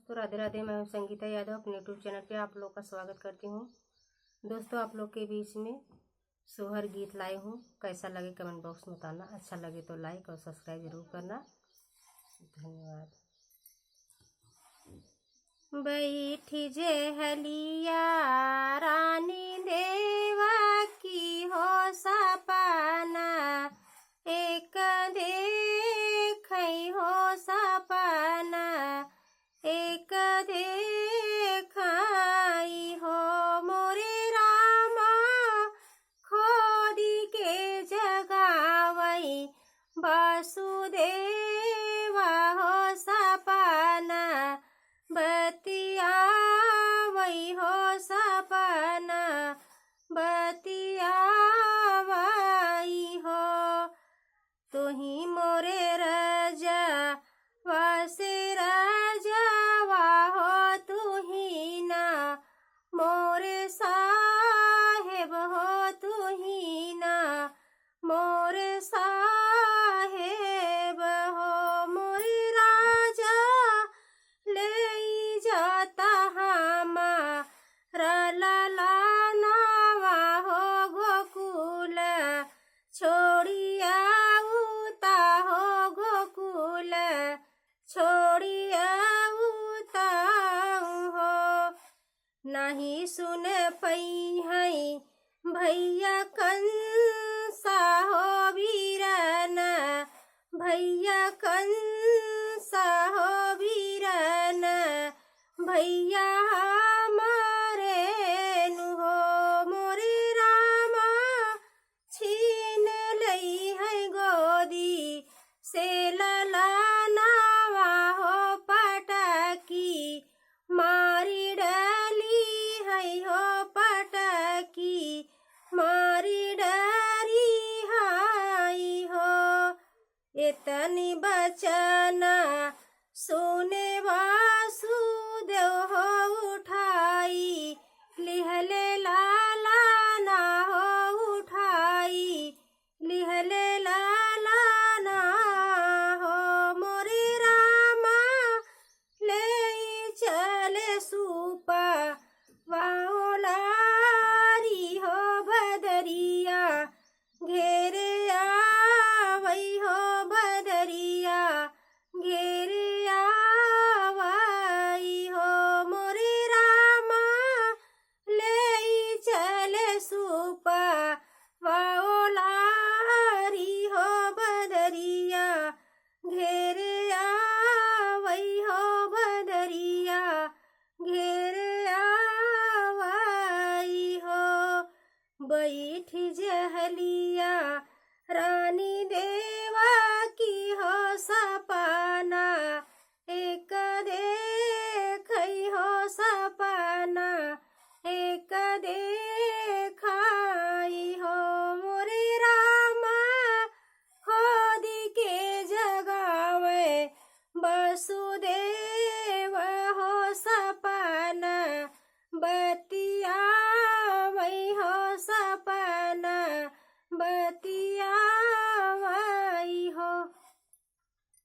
दोस्तों राधे राधे। मैं हूं संगीता यादव, अपने यूट्यूब चैनल पे आप लोग का स्वागत करती हूं। दोस्तों आप लोग के बीच में सोहर गीत लाई हूं। कैसा लगे कमेंट बॉक्स में बताना। अच्छा लगे तो लाइक और सब्सक्राइब जरूर करना। धन्यवाद। बैठी जे हलिया रानी देवा की हो सपना, एक देखई हो सपना, एक देखई हो मोरे रामा, खोदी के जगावई वासुदेवा हो सपना, बतियावई हो सपना, बतियावई हो। तुही मोरे राजा वासे राजावा हो, तुही ना मोरे साहेब हो, तुही ना मोरे साहेब हो। मोरे राजा ले जाता हमारा लाला नावा हो गोकुल, छोड़िया उता हो गोकुल, छोड़िया उता हो। नहीं सुन पई है भैया कंसा हो वीरन, भैया कंसा हो वीरन, भैया हमारे नु हो। मोरे रामा छीन लई है गोदी से लला नावा हो, पटकी मारी डाली है हो, पटकी मारी डाली हाई हो। इतनी बचना सुने वासुदेव हो, उठाई लिहले लाला ना हो, उठाई लिहले लाला ना हो। मोरे रामा ले चले सु